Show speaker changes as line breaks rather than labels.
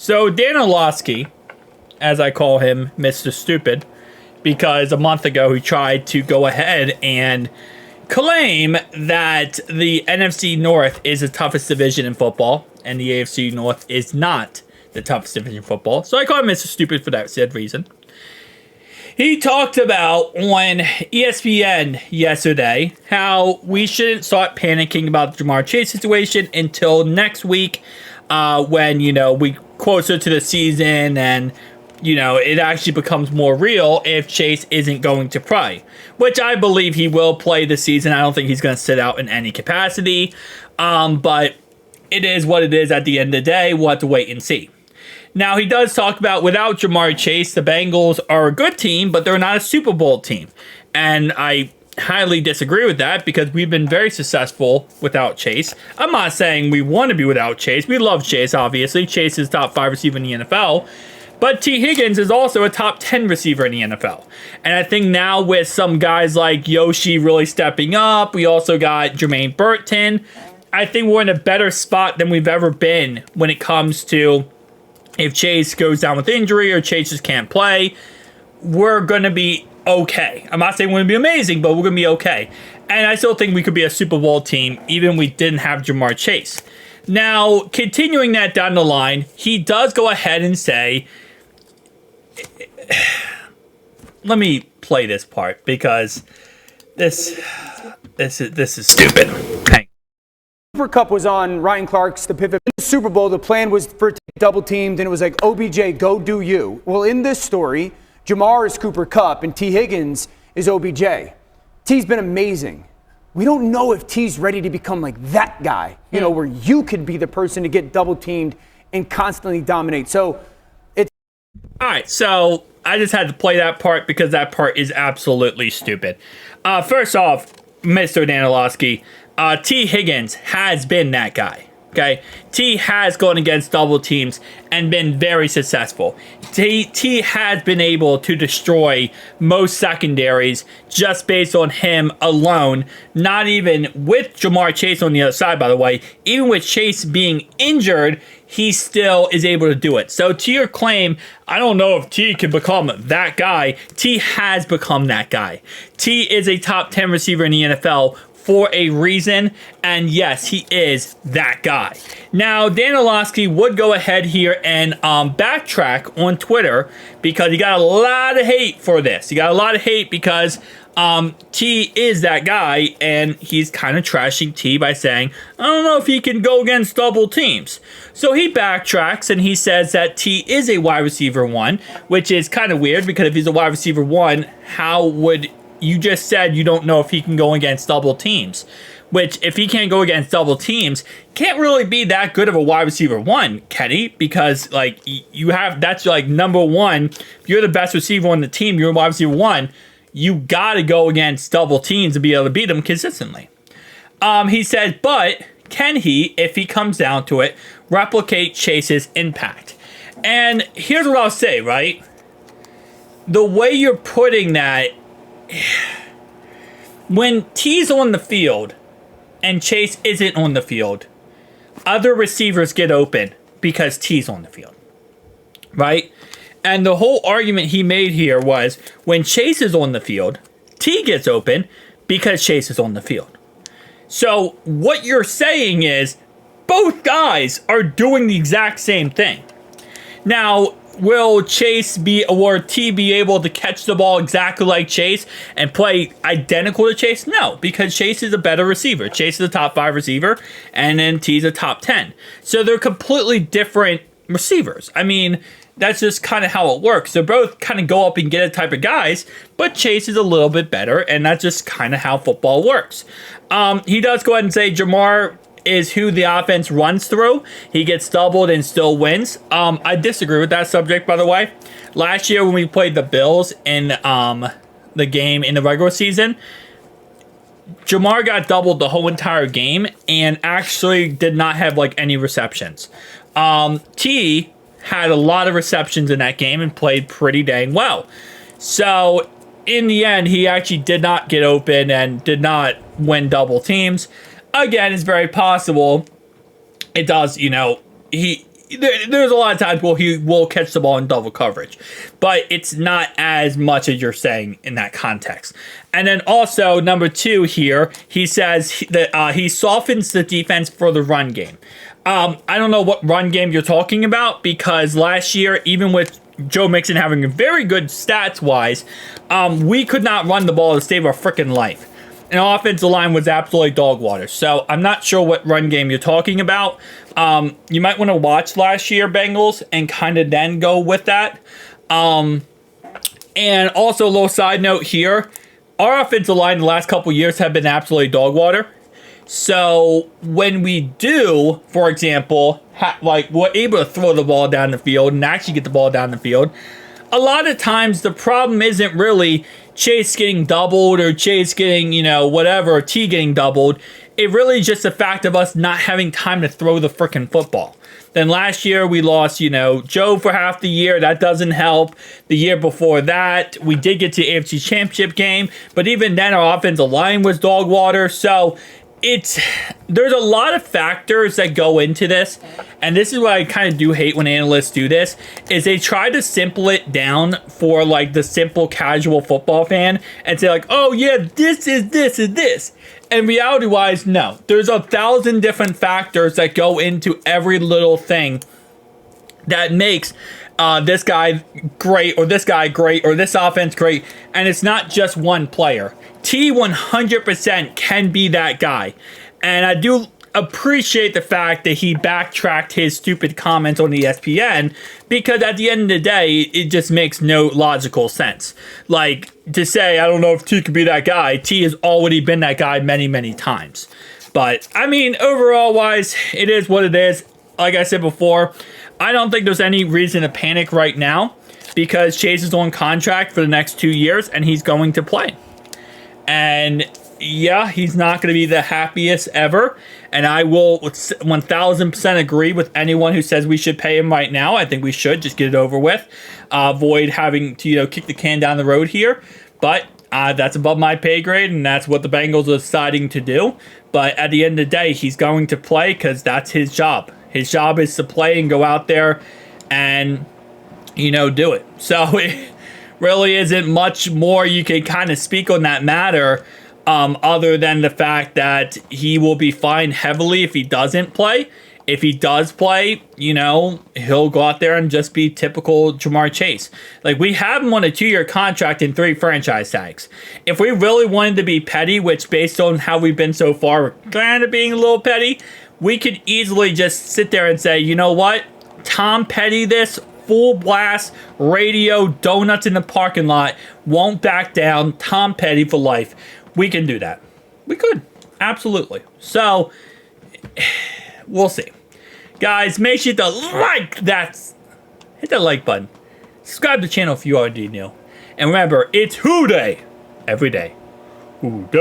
So Dan Orlovsky, as I call him, Mr. Stupid, because a month ago he tried to go ahead and claim that the NFC North is the toughest division in football, and the AFC North is not the toughest division in football. So I call him Mr. Stupid for that said reason. He talked about on ESPN yesterday how we shouldn't start panicking about the Jamar Chase situation until next week when, we closer to the season and, it actually becomes more real if Chase isn't going to play, which I believe he will play this season. I don't think he's going to sit out in any capacity, but it is what it is at the end of the day. We'll have to wait and see. Now, he does talk about without Jamar Chase, the Bengals are a good team, but they're not a Super Bowl team. And I highly disagree with that because we've been very successful without Chase. I'm not saying we want to be without Chase. We love Chase, obviously. Chase is top 5 receiver in the NFL. But T. Higgins is also a top 10 receiver in the NFL. And I think now with some guys like Yoshi really stepping up, we also got Jermaine Burton. I think we're in a better spot than we've ever been when it comes to if Chase goes down with injury or Chase just can't play, we're going to be okay. I'm not saying we're going to be amazing, but we're going to be okay. And I still think we could be a Super Bowl team even if we didn't have Jamar Chase. Now, continuing that down the line, he does go ahead and say, let me play this part because this is stupid. Hang.
Super Cup was on Ryan Clark's The Pivot. In the Super Bowl, the plan was for it to be double teamed, and it was like, OBJ, go do you. Well, in this story, Jamar is Cooper Kupp, and T. Higgins is OBJ. T's been amazing. We don't know if T's ready to become like that guy, where you could be the person to get double teamed and constantly dominate. So it's...
All right, so I just had to play that part because that part is absolutely stupid. First off, Mr. Dan Orlovsky, T. Higgins has been that guy. Okay, T has gone against double teams and been very successful. T has been able to destroy most secondaries just based on him alone. Not even with Jamar Chase on the other side, by the way. Even with Chase being injured, he still is able to do it. So to your claim, I don't know if T can become that guy. T has become that guy. T is a top 10 receiver in the NFL for a reason, and yes, he is that guy. Now, Dan Orlovsky would go ahead here and backtrack on Twitter because he got a lot of hate for this. He got a lot of hate because T is that guy, and he's kind of trashing T by saying, I don't know if he can go against double teams. So he backtracks, and he says that T is a wide receiver 1, which is kind of weird because if he's a wide receiver 1, how would... You just said you don't know if he can go against double teams, which if he can't go against double teams, can't really be that good of a wide receiver 1, Kenny, because that's like number 1. If you're the best receiver on the team, you're a wide receiver 1, you got to go against double teams to be able to beat them consistently. He said, but can he, if he comes down to it, replicate Chase's impact? And here's what I'll say, right? The way you're putting that, when T's on the field and Chase isn't on the field, other receivers get open because T's on the field, right? And the whole argument he made here was when Chase is on the field, T gets open because Chase is on the field. So what you're saying is both guys are doing the exact same thing. Now, will Chase or T be able to catch the ball exactly like Chase and play identical to Chase? No, because Chase is a better receiver. Chase is a top 5 receiver, and then T's a top 10. So they're completely different receivers. I mean, that's just kind of how it works. They both kind of go up and get a type of guys, but Chase is a little bit better, and that's just kind of how football works. He does go ahead and say Jamar is who the offense runs through. He gets doubled and still wins. I disagree with that subject, by the way. Last year when we played the Bills in the game in the regular season, Jamar got doubled the whole entire game and actually did not have any receptions. T had a lot of receptions in that game and played pretty dang well. So in the end, he actually did not get open and did not win double teams. Again, it's very possible. It does, he there's a lot of times where he will catch the ball in double coverage, but it's not as much as you're saying in that context. And then also, number 2 here, he says that he softens the defense for the run game. I don't know what run game you're talking about, because last year, even with Joe Mixon having a very good stats-wise, we could not run the ball to save our freaking life. And our offensive line was absolutely dog water. So I'm not sure what run game you're talking about. You might want to watch last year Bengals and kind of then go with that. And also, a little side note here. Our offensive line the last couple years have been absolutely dog water. So when we do, for example, we're able to throw the ball down the field and actually get the ball down the field, a lot of times the problem isn't really Chase getting doubled or Chase getting, whatever, or T getting doubled. It really is just the fact of us not having time to throw the freaking football. Then last year we lost, Joe for half the year. That doesn't help. The year before that, we did get to the AFC Championship game, but even then our offensive line was dog water. So there's a lot of factors that go into this, and this is what I kind of do hate when analysts do this, is they try to simple it down for like the simple casual football fan and say like, oh yeah, this is this. And reality wise, no, there's 1,000 different factors that go into every little thing that makes this guy great, or this guy great, or this offense great, and it's not just one player. T 100% can be that guy, and I do appreciate the fact that he backtracked his stupid comments on ESPN, because at the end of the day, it just makes no logical sense. Like, to say, I don't know if T could be that guy, T has already been that guy many, many times. But, I mean, overall wise, it is what it is. Like I said before, I don't think there's any reason to panic right now, because Chase is on contract for the next 2 years, and he's going to play. And yeah, he's not going to be the happiest ever. And I will 1,000% agree with anyone who says we should pay him right now. I think we should just get it over with. Avoid having to, kick the can down the road here. But that's above my pay grade, and that's what the Bengals are deciding to do. But at the end of the day, he's going to play because that's his job. His job is to play and go out there and, do it. So it really isn't much more you can kind of speak on that matter, other than the fact that he will be fined heavily if he doesn't play. If he does play, he'll go out there and just be typical Jamar Chase. Like, we have him on a 2-year contract and 3 franchise tags. If we really wanted to be petty, which based on how we've been so far, we're kind of being a little petty, we could easily just sit there and say, you know what? Tom Petty this, full blast, radio, donuts in the parking lot, won't back down, Tom Petty for life. We can do that. We could. Absolutely. So, we'll see. Guys, make sure to hit that like button. Subscribe to the channel if you already new. And remember, it's Who Day every day. Who Day.